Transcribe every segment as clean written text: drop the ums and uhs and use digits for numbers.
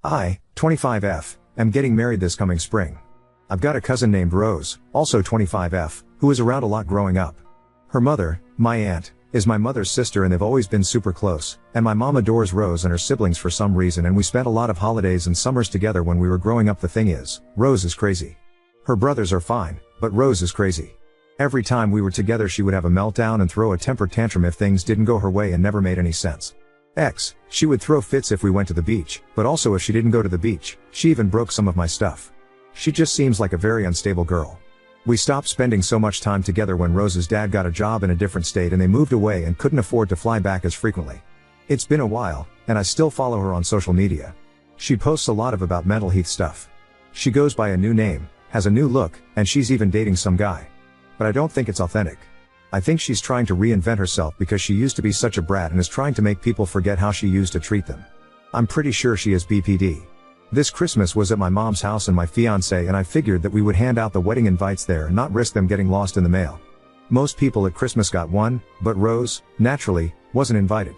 I, 25F, am getting married this coming spring. I've got a cousin named Rose, also 25F, who is around a lot growing up. Her mother, my aunt, is my mother's sister and they've always been super close, and my mom adores Rose and her siblings for some reason, and we spent a lot of holidays and summers together when we were growing up. The thing is, Rose is crazy. Her brothers are fine, but Rose is crazy. Every time we were together she would have a meltdown and throw a temper tantrum if things didn't go her way and never made any sense. She would throw fits if we went to the beach, but also if she didn't go to the beach. She even broke some of my stuff. She just seems like a very unstable girl. We stopped spending so much time together when Rose's dad got a job in a different state and they moved away and couldn't afford to fly back as frequently. It's been a while, and I still follow her on social media. She posts a lot about mental health stuff. She goes by a new name, has a new look, and she's even dating some guy. But I don't think it's authentic. I think she's trying to reinvent herself because she used to be such a brat and is trying to make people forget how she used to treat them. I'm pretty sure she is BPD. This Christmas was at my mom's house and my fiancé and I figured that we would hand out the wedding invites there and not risk them getting lost in the mail. Most people at Christmas got one, but Rose, naturally, wasn't invited.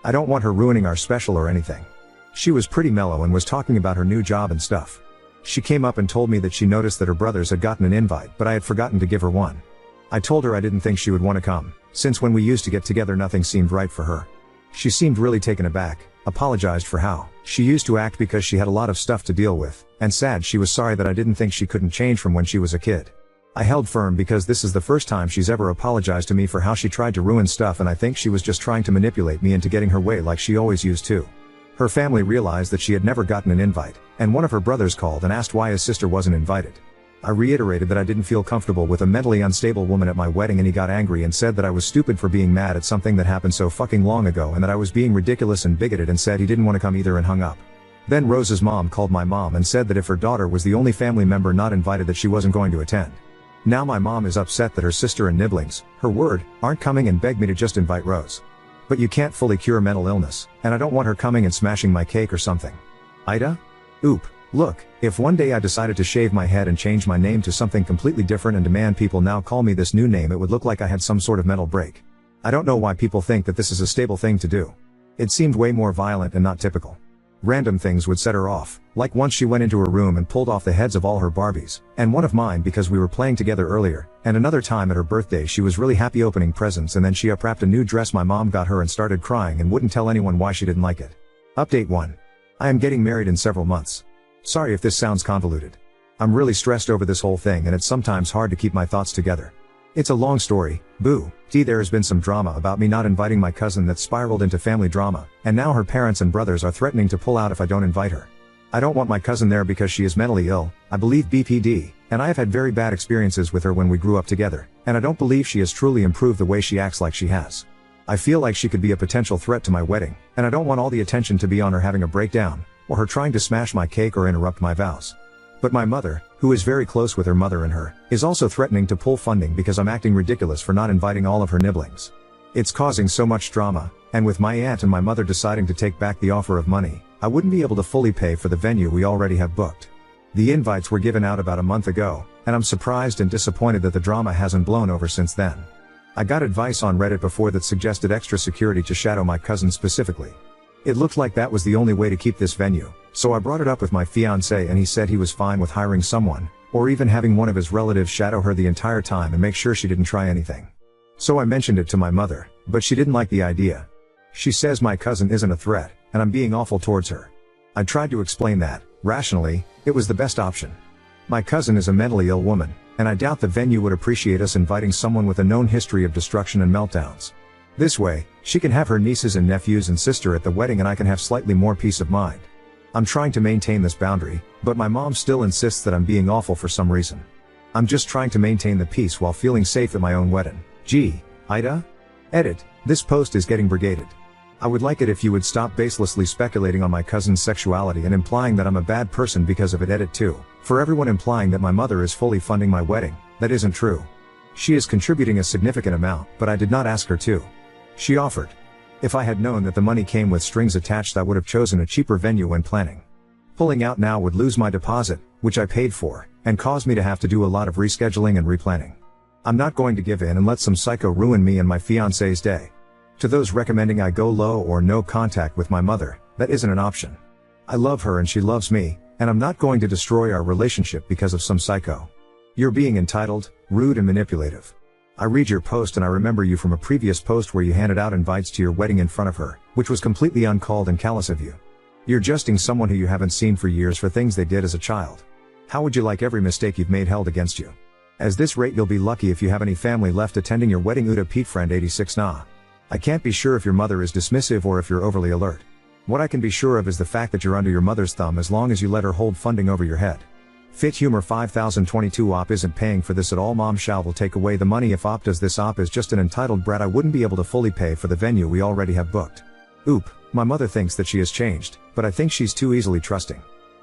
I don't want her ruining our special or anything. She was pretty mellow and was talking about her new job and stuff. She came up and told me that she noticed that her brothers had gotten an invite, but I had forgotten to give her one. I told her I didn't think she would want to come, since when we used to get together nothing seemed right for her. She seemed really taken aback, apologized for how she used to act because she had a lot of stuff to deal with, and said she was sorry that I didn't think she couldn't change from when she was a kid. I held firm because this is the first time she's ever apologized to me for how she tried to ruin stuff, and I think she was just trying to manipulate me into getting her way like she always used to. Her family realized that she had never gotten an invite, and one of her brothers called and asked why his sister wasn't invited. I reiterated that I didn't feel comfortable with a mentally unstable woman at my wedding, and he got angry and said that I was stupid for being mad at something that happened so fucking long ago and that I was being ridiculous and bigoted, and said he didn't want to come either and hung up. Then Rose's mom called my mom and said that if her daughter was the only family member not invited that she wasn't going to attend. Now my mom is upset that her sister and nibblings, her word, aren't coming and begged me to just invite Rose. But you can't fully cure mental illness, and I don't want her coming and smashing my cake or something. Ida? Oop. Look, if one day I decided to shave my head and change my name to something completely different and demand people now call me this new name, it would look like I had some sort of mental break. I don't know why people think that this is a stable thing to do. It seemed way more violent and not typical. Random things would set her off, like once she went into her room and pulled off the heads of all her Barbies, and one of mine because we were playing together earlier, and another time at her birthday she was really happy opening presents and then she unwrapped a new dress my mom got her and started crying and wouldn't tell anyone why she didn't like it. Update 1. I am getting married in several months. Sorry if this sounds convoluted. I'm really stressed over this whole thing and it's sometimes hard to keep my thoughts together. It's a long story, boo. There has been some drama about me not inviting my cousin that spiraled into family drama, and now her parents and brothers are threatening to pull out if I don't invite her. I don't want my cousin there because she is mentally ill, I believe BPD, and I have had very bad experiences with her when we grew up together, and I don't believe she has truly improved the way she acts like she has. I feel like she could be a potential threat to my wedding, and I don't want all the attention to be on her having a breakdown, or her trying to smash my cake or interrupt my vows. But my mother, who is very close with her mother and her, is also threatening to pull funding because I'm acting ridiculous for not inviting all of her nibblings. It's causing so much drama, and with my aunt and my mother deciding to take back the offer of money, I wouldn't be able to fully pay for the venue we already have booked. The invites were given out about a month ago, and I'm surprised and disappointed that the drama hasn't blown over since then. I got advice on Reddit before that suggested extra security to shadow my cousin specifically. It looked like that was the only way to keep this venue, so I brought it up with my fiancé and he said he was fine with hiring someone, or even having one of his relatives shadow her the entire time and make sure she didn't try anything. So I mentioned it to my mother, but she didn't like the idea. She says my cousin isn't a threat, and I'm being awful towards her. I tried to explain that, rationally, it was the best option. My cousin is a mentally ill woman, and I doubt the venue would appreciate us inviting someone with a known history of destruction and meltdowns. This way, she can have her nieces and nephews and sister at the wedding and I can have slightly more peace of mind. I'm trying to maintain this boundary, but my mom still insists that I'm being awful for some reason. I'm just trying to maintain the peace while feeling safe at my own wedding. Gee, Ida? Edit, this post is getting brigaded. I would like it if you would stop baselessly speculating on my cousin's sexuality and implying that I'm a bad person because of it. Edit 2, for everyone implying that my mother is fully funding my wedding, that isn't true. She is contributing a significant amount, but I did not ask her to. She offered. If I had known that the money came with strings attached, I would have chosen a cheaper venue when planning. Pulling out now would lose my deposit, which I paid for, and cause me to have to do a lot of rescheduling and replanning. I'm not going to give in and let some psycho ruin me and my fiancé's day. To those recommending I go low or no contact with my mother, that isn't an option. I love her and she loves me, and I'm not going to destroy our relationship because of some psycho. You're being entitled, rude and manipulative. I read your post and I remember you from a previous post where you handed out invites to your wedding in front of her, which was completely uncalled and callous of you. You're justing someone who you haven't seen for years for things they did as a child. How would you like every mistake you've made held against you? At this rate you'll be lucky if you have any family left attending your wedding. Uda Pete Friend 86 Nah. I can't be sure if your mother is dismissive or if you're overly alert. What I can be sure of is the fact that you're under your mother's thumb as long as you let her hold funding over your head. Fit Humor 5022 Op isn't paying for this at all. Mom Shal will take away the money if Op does this. Op is just an entitled brat. I wouldn't be able to fully pay for the venue we already have booked. Oop, my mother thinks that she has changed, but I think she's too easily trusting.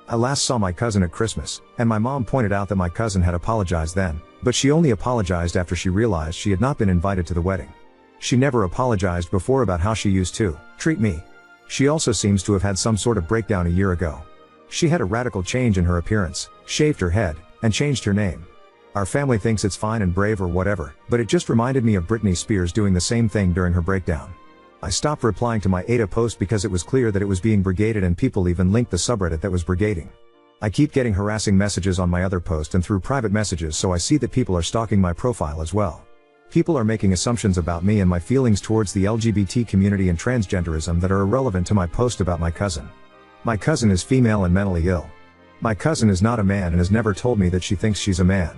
I last saw my cousin at Christmas, and my mom pointed out that my cousin had apologized then, but she only apologized after she realized she had not been invited to the wedding. She never apologized before about how she used to treat me. She also seems to have had some sort of breakdown a year ago. She had a radical change in her appearance, shaved her head, and changed her name. Our family thinks it's fine and brave or whatever, but it just reminded me of Britney Spears doing the same thing during her breakdown. I stopped replying to my Ada post because it was clear that it was being brigaded and people even linked the subreddit that was brigading. I keep getting harassing messages on my other post and through private messages, so I see that people are stalking my profile as well. People are making assumptions about me and my feelings towards the LGBT community and transgenderism that are irrelevant to my post about my cousin. My cousin is female and mentally ill. My cousin is not a man and has never told me that she thinks she's a man.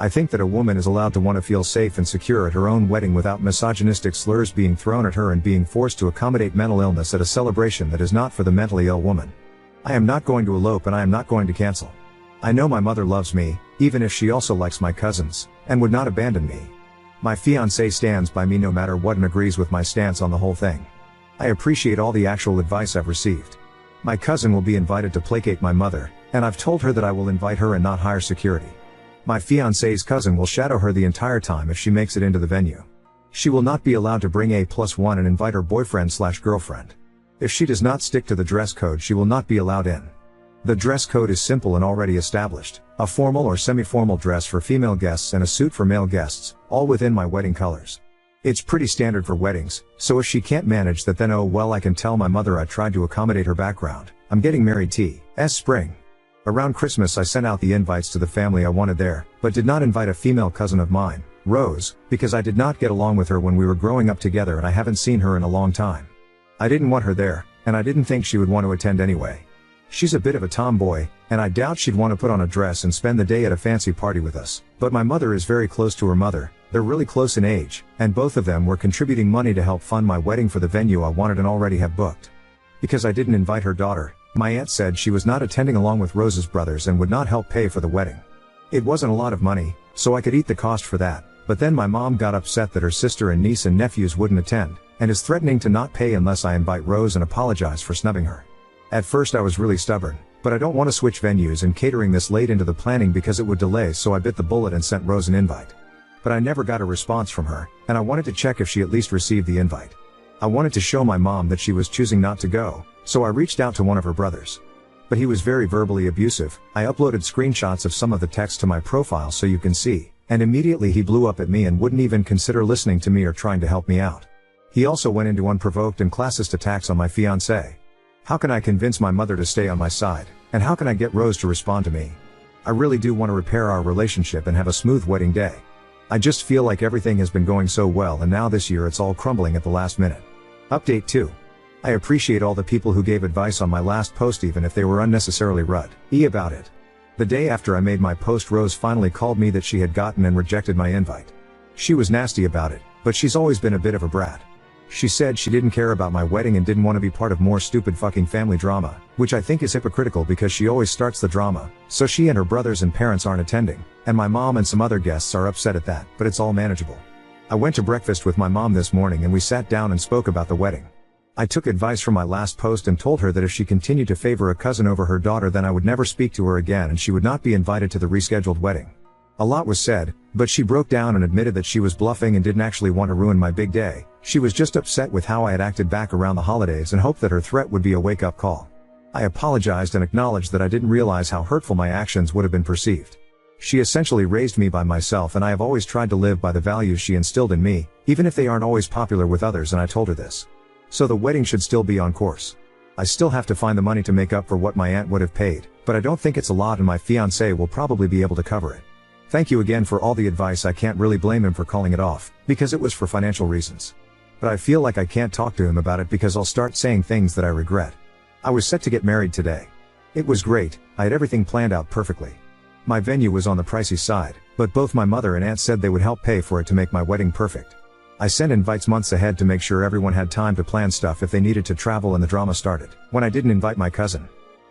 I think that a woman is allowed to want to feel safe and secure at her own wedding without misogynistic slurs being thrown at her and being forced to accommodate mental illness at a celebration that is not for the mentally ill woman. I am not going to elope and I am not going to cancel. I know my mother loves me, even if she also likes my cousins, and would not abandon me. My fiancé stands by me no matter what and agrees with my stance on the whole thing. I appreciate all the actual advice I've received. My cousin will be invited to placate my mother, and I've told her that I will invite her and not hire security. My fiancé's cousin will shadow her the entire time if she makes it into the venue. She will not be allowed to bring A+1 and invite her boyfriend/girlfriend. If she does not stick to the dress code, she will not be allowed in. The dress code is simple and already established, a formal or semi-formal dress for female guests and a suit for male guests, all within my wedding colors. It's pretty standard for weddings, so if she can't manage that then oh well, I can tell my mother I tried to accommodate her background. I'm getting married T.S. spring. Around Christmas I sent out the invites to the family I wanted there, but did not invite a female cousin of mine, Rose, because I did not get along with her when we were growing up together and I haven't seen her in a long time. I didn't want her there, and I didn't think she would want to attend anyway. She's a bit of a tomboy, and I doubt she'd want to put on a dress and spend the day at a fancy party with us, but my mother is very close to her mother, they're really close in age, and both of them were contributing money to help fund my wedding for the venue I wanted and already have booked. Because I didn't invite her daughter, my aunt said she was not attending along with Rose's brothers and would not help pay for the wedding. It wasn't a lot of money, so I could eat the cost for that, but then my mom got upset that her sister and niece and nephews wouldn't attend, and is threatening to not pay unless I invite Rose and apologize for snubbing her. At first I was really stubborn, but I don't want to switch venues and catering this late into the planning because it would delay, so I bit the bullet and sent Rose an invite. But I never got a response from her, and I wanted to check if she at least received the invite. I wanted to show my mom that she was choosing not to go, so I reached out to one of her brothers. But he was very verbally abusive. I uploaded screenshots of some of the text to my profile so you can see, and immediately he blew up at me and wouldn't even consider listening to me or trying to help me out. He also went into unprovoked and classist attacks on my fiancé. How can I convince my mother to stay on my side, and how can I get Rose to respond to me? I really do want to repair our relationship and have a smooth wedding day. I just feel like everything has been going so well and now this year it's all crumbling at the last minute. Update 2. I appreciate all the people who gave advice on my last post even if they were unnecessarily rude about it. The day after I made my post, Rose finally called me that she had gotten and rejected my invite. She was nasty about it, but she's always been a bit of a brat. She said she didn't care about my wedding and didn't want to be part of more stupid fucking family drama, which I think is hypocritical because she always starts the drama, so she and her brothers and parents aren't attending, and my mom and some other guests are upset at that, but it's all manageable. I went to breakfast with my mom this morning and we sat down and spoke about the wedding. I took advice from my last post and told her that if she continued to favor a cousin over her daughter then I would never speak to her again and she would not be invited to the rescheduled wedding. A lot was said, but she broke down and admitted that she was bluffing and didn't actually want to ruin my big day. She was just upset with how I had acted back around the holidays and hoped that her threat would be a wake-up call. I apologized and acknowledged that I didn't realize how hurtful my actions would have been perceived. She essentially raised me by myself and I have always tried to live by the values she instilled in me, even if they aren't always popular with others, and I told her this. So the wedding should still be on course. I still have to find the money to make up for what my aunt would have paid, but I don't think it's a lot and my fiancé will probably be able to cover it. Thank you again for all the advice. I can't really blame him for calling it off, because it was for financial reasons. But I feel like I can't talk to him about it because I'll start saying things that I regret. I was set to get married today. It was great, I had everything planned out perfectly. My venue was on the pricey side, but both my mother and aunt said they would help pay for it to make my wedding perfect. I sent invites months ahead to make sure everyone had time to plan stuff if they needed to travel and the drama started when I didn't invite my cousin.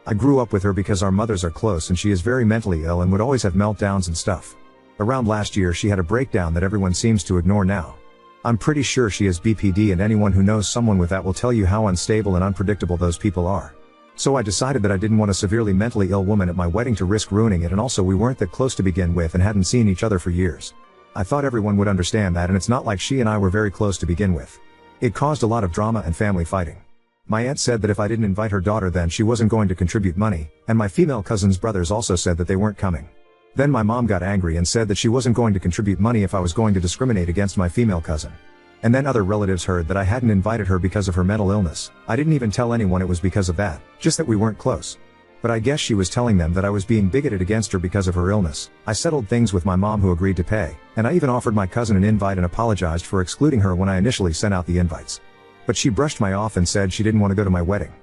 I grew up with her because our mothers are close and she is very mentally ill and would always have meltdowns and stuff. Around last year she had a breakdown that everyone seems to ignore now. I'm pretty sure she has BPD and anyone who knows someone with that will tell you how unstable and unpredictable those people are. So I decided that I didn't want a severely mentally ill woman at my wedding to risk ruining it, and also we weren't that close to begin with and hadn't seen each other for years. I thought everyone would understand that, and it's not like she and I were very close to begin with. It caused a lot of drama and family fighting. My aunt said that if I didn't invite her daughter then she wasn't going to contribute money, and my female cousin's brothers also said that they weren't coming. Then my mom got angry and said that she wasn't going to contribute money if I was going to discriminate against my female cousin. And then other relatives heard that I hadn't invited her because of her mental illness. I didn't even tell anyone it was because of that, just that we weren't close. But I guess she was telling them that I was being bigoted against her because of her illness. I settled things with my mom who agreed to pay, and I even offered my cousin an invite and apologized for excluding her when I initially sent out the invites. But she brushed me off and said she didn't want to go to my wedding.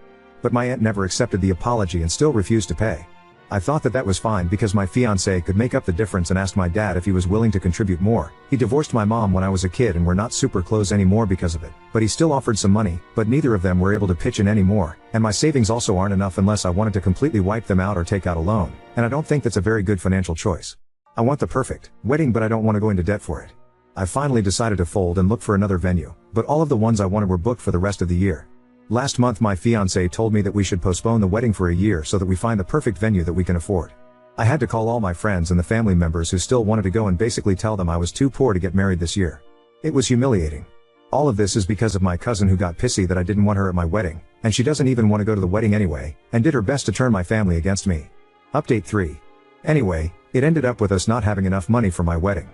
But my aunt never accepted the apology and still refused to pay. I thought that was fine because my fiancé could make up the difference and asked my dad if he was willing to contribute more. He divorced my mom when I was a kid and we're not super close anymore because of it, but he still offered some money, but neither of them were able to pitch in anymore, and my savings also aren't enough unless I wanted to completely wipe them out or take out a loan, and I don't think that's a very good financial choice. I want the perfect wedding, but I don't want to go into debt for it. I finally decided to fold and look for another venue, but all of the ones I wanted were booked for the rest of the year. Last month my fiancé told me that we should postpone the wedding for a year so that we find the perfect venue that we can afford. I had to call all my friends and the family members who still wanted to go and basically tell them I was too poor to get married this year. It was humiliating. All of this is because of my cousin who got pissy that I didn't want her at my wedding, and she doesn't even want to go to the wedding anyway, and did her best to turn my family against me. Update 3. Anyway, it ended up with us not having enough money for my wedding.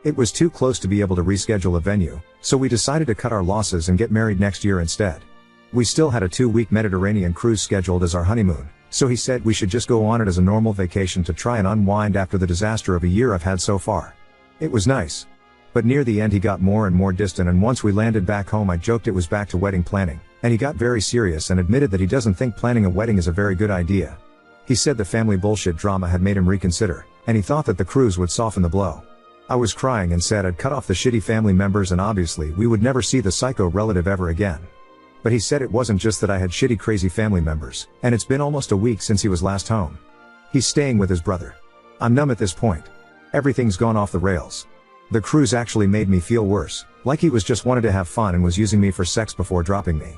It was too close to be able to reschedule a venue, so we decided to cut our losses and get married next year instead. We still had a 2-week Mediterranean cruise scheduled as our honeymoon, so he said we should just go on it as a normal vacation to try and unwind after the disaster of a year I've had so far. It was nice. But near the end he got more and more distant, and once we landed back home I joked it was back to wedding planning, and he got very serious and admitted that he doesn't think planning a wedding is a very good idea. He said the family bullshit drama had made him reconsider, and he thought that the cruise would soften the blow. I was crying and said I'd cut off the shitty family members and obviously we would never see the psycho relative ever again. But he said it wasn't just that I had shitty crazy family members, and it's been almost a week since he was last home. He's staying with his brother. I'm numb at this point. Everything's gone off the rails. The cruise actually made me feel worse, like he was just wanted to have fun and was using me for sex before dropping me.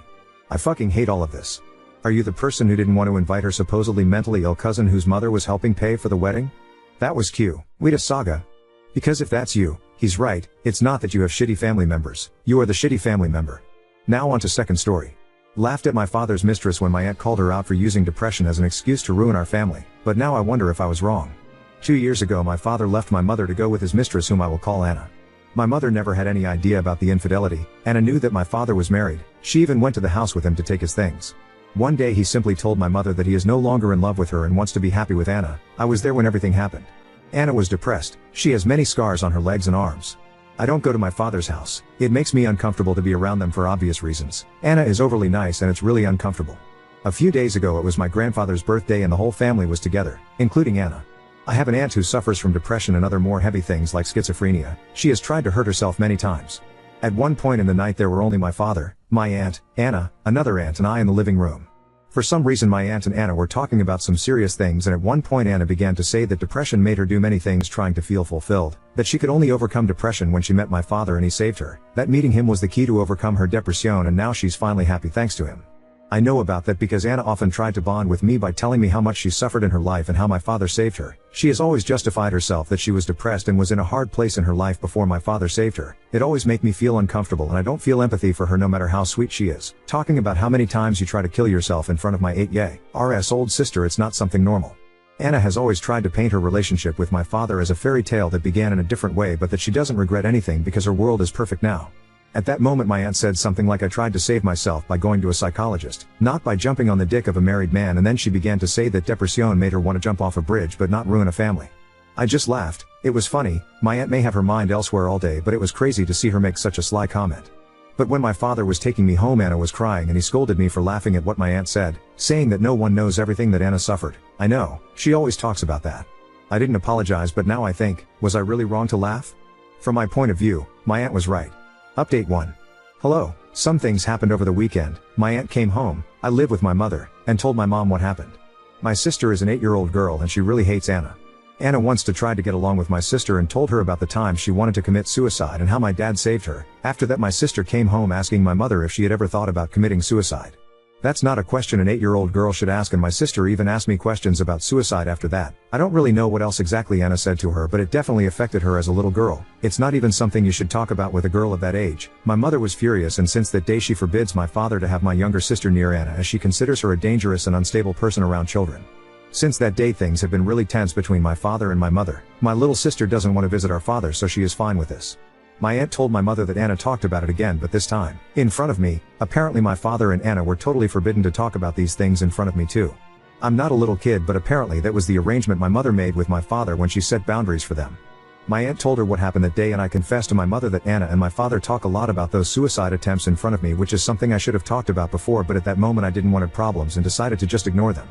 I fucking hate all of this. Are you the person who didn't want to invite her supposedly mentally ill cousin whose mother was helping pay for the wedding? That was Q. Wait saga. Because if that's you, he's right, it's not that you have shitty family members, you are the shitty family member. Now on to second story. Laughed at my father's mistress when my aunt called her out for using depression as an excuse to ruin our family, but now I wonder if I was wrong. 2 years ago my father left my mother to go with his mistress, whom I will call Anna. My mother never had any idea about the infidelity. Anna knew that my father was married, she even went to the house with him to take his things. One day he simply told my mother that he is no longer in love with her and wants to be happy with Anna. I was there when everything happened. Anna was depressed, she has many scars on her legs and arms. I don't go to my father's house, it makes me uncomfortable to be around them for obvious reasons. Anna is overly nice and it's really uncomfortable. A few days ago it was my grandfather's birthday and the whole family was together, including Anna. I have an aunt who suffers from depression and other more heavy things like schizophrenia. She has tried to hurt herself many times. At one point in the night there were only my father, my aunt, Anna, another aunt and I in the living room. For some reason my aunt and Anna were talking about some serious things, and at one point Anna began to say that depression made her do many things trying to feel fulfilled, that she could only overcome depression when she met my father and he saved her, that meeting him was the key to overcome her depression, and now she's finally happy thanks to him. I know about that because Anna often tried to bond with me by telling me how much she suffered in her life and how my father saved her. She has always justified herself that she was depressed and was in a hard place in her life before my father saved her. It always makes me feel uncomfortable and I don't feel empathy for her no matter how sweet she is. Talking about how many times you try to kill yourself in front of my 8-year-old old sister, it's not something normal. Anna has always tried to paint her relationship with my father as a fairy tale that began in a different way, but that she doesn't regret anything because her world is perfect now. At that moment my aunt said something like I tried to save myself by going to a psychologist, not by jumping on the dick of a married man, and then she began to say that depression made her want to jump off a bridge but not ruin a family. I just laughed. It was funny. My aunt may have her mind elsewhere all day, but it was crazy to see her make such a sly comment. But when my father was taking me home, Anna was crying and he scolded me for laughing at what my aunt said, saying that no one knows everything that Anna suffered. I know, she always talks about that. I didn't apologize, but now I think, was I really wrong to laugh? From my point of view, my aunt was right. Update 1. Hello, some things happened over the weekend. My aunt came home, I live with my mother, and told my mom what happened. My sister is an 8-year-old girl and she really hates Anna. Anna wants to try to get along with my sister and told her about the time she wanted to commit suicide and how my dad saved her. After that my sister came home asking my mother if she had ever thought about committing suicide. That's not a question an 8-year-old girl should ask, and my sister even asked me questions about suicide after that. I don't really know what else exactly Anna said to her, but it definitely affected her as a little girl. It's not even something you should talk about with a girl of that age. My mother was furious, and since that day she forbids my father to have my younger sister near Anna, as she considers her a dangerous and unstable person around children. Since that day things have been really tense between my father and my mother. My little sister doesn't want to visit our father, so she is fine with this. My aunt told my mother that Anna talked about it again, but this time, in front of me. Apparently my father and Anna were totally forbidden to talk about these things in front of me too. I'm not a little kid, but apparently that was the arrangement my mother made with my father when she set boundaries for them. My aunt told her what happened that day, and I confessed to my mother that Anna and my father talk a lot about those suicide attempts in front of me, which is something I should have talked about before, but at that moment I didn't want problems and decided to just ignore them.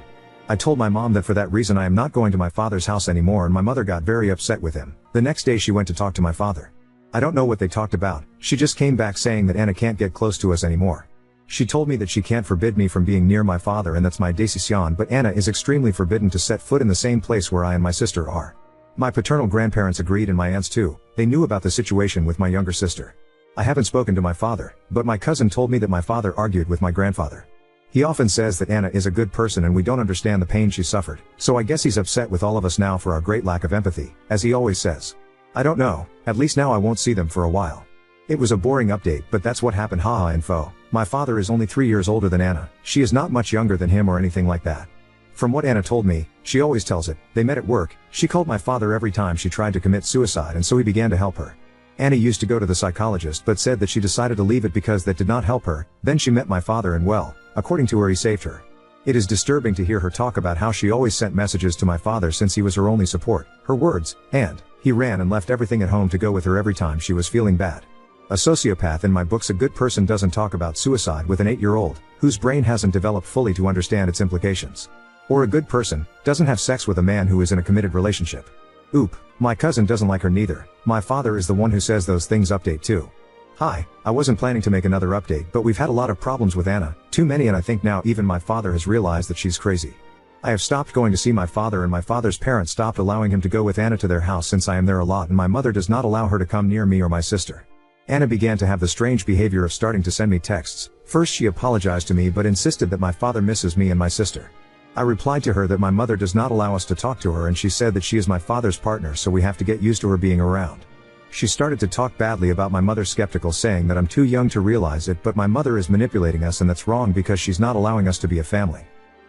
I told my mom that for that reason I am not going to my father's house anymore, and my mother got very upset with him. The next day she went to talk to my father. I don't know what they talked about. She just came back saying that Anna can't get close to us anymore. She told me that she can't forbid me from being near my father, and that's my decision, but Anna is extremely forbidden to set foot in the same place where I and my sister are. My paternal grandparents agreed, and my aunts too. They knew about the situation with my younger sister. I haven't spoken to my father, but my cousin told me that my father argued with my grandfather. He often says that Anna is a good person and we don't understand the pain she suffered, so I guess he's upset with all of us now for our great lack of empathy, as he always says. I don't know, at least now I won't see them for a while. It was a boring update, but that's what happened. Haha info. My father is only 3 years older than Anna. She is not much younger than him or anything like that. From what Anna told me, she always tells it, they met at work. She called my father every time she tried to commit suicide, and so he began to help her. Anna used to go to the psychologist but said that she decided to leave it because that did not help her. Then she met my father and well, according to her, he saved her. It is disturbing to hear her talk about how she always sent messages to my father since he was her only support. Her words, and he ran and left everything at home to go with her every time she was feeling bad. A sociopath in my books. A good person doesn't talk about suicide with an 8-year-old, whose brain hasn't developed fully to understand its implications. Or a good person doesn't have sex with a man who is in a committed relationship. Oop, my cousin doesn't like her neither. My father is the one who says those things. Update 2. Hi, I wasn't planning to make another update, but we've had a lot of problems with Anna, too many, and I think now even my father has realized that she's crazy. I have stopped going to see my father, and my father's parents stopped allowing him to go with Anna to their house since I am there a lot, and my mother does not allow her to come near me or my sister. Anna began to have the strange behavior of starting to send me texts. First she apologized to me but insisted that my father misses me and my sister. I replied to her that my mother does not allow us to talk to her, and she said that she is my father's partner, so we have to get used to her being around. She started to talk badly about my mother, skeptical, saying that I'm too young to realize it, but my mother is manipulating us and that's wrong because she's not allowing us to be a family.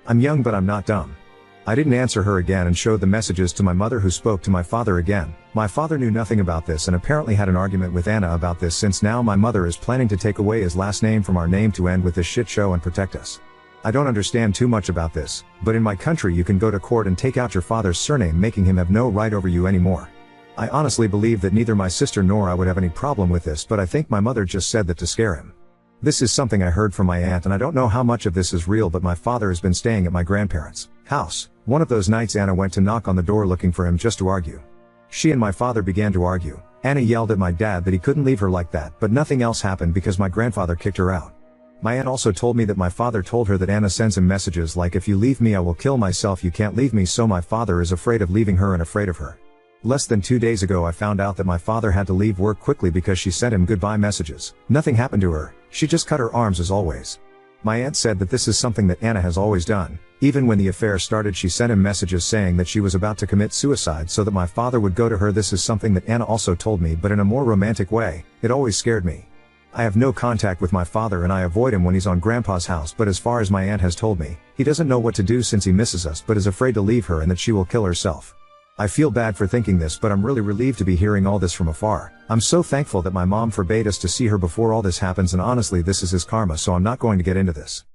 I'm young but I'm not dumb. I didn't answer her again and showed the messages to my mother, who spoke to my father again. My father knew nothing about this and apparently had an argument with Anna about this, since now my mother is planning to take away his last name from our name to end with this shit show and protect us. I don't understand too much about this, but in my country you can go to court and take out your father's surname, making him have no right over you anymore. I honestly believe that neither my sister nor I would have any problem with this, but I think my mother just said that to scare him. This is something I heard from my aunt, and I don't know how much of this is real, but my father has been staying at my grandparents' house. One of those nights Anna went to knock on the door looking for him just to argue. She and my father began to argue. Anna yelled at my dad that he couldn't leave her like that, but nothing else happened because my grandfather kicked her out. My aunt also told me that my father told her that Anna sends him messages like, if you leave me I will kill myself, you can't leave me, so my father is afraid of leaving her and afraid of her. Less than 2 days ago I found out that my father had to leave work quickly because she sent him goodbye messages. Nothing happened to her, she just cut her arms as always. My aunt said that this is something that Anna has always done. Even when the affair started she sent him messages saying that she was about to commit suicide so that my father would go to her. This is something that Anna also told me, but in a more romantic way. It always scared me. I have no contact with my father and I avoid him when he's on Grandpa's house, but as far as my aunt has told me, he doesn't know what to do since he misses us but is afraid to leave her and that she will kill herself. I feel bad for thinking this, but I'm really relieved to be hearing all this from afar. I'm so thankful that my mom forbade us to see her before all this happens, and honestly this is his karma, so I'm not going to get into this.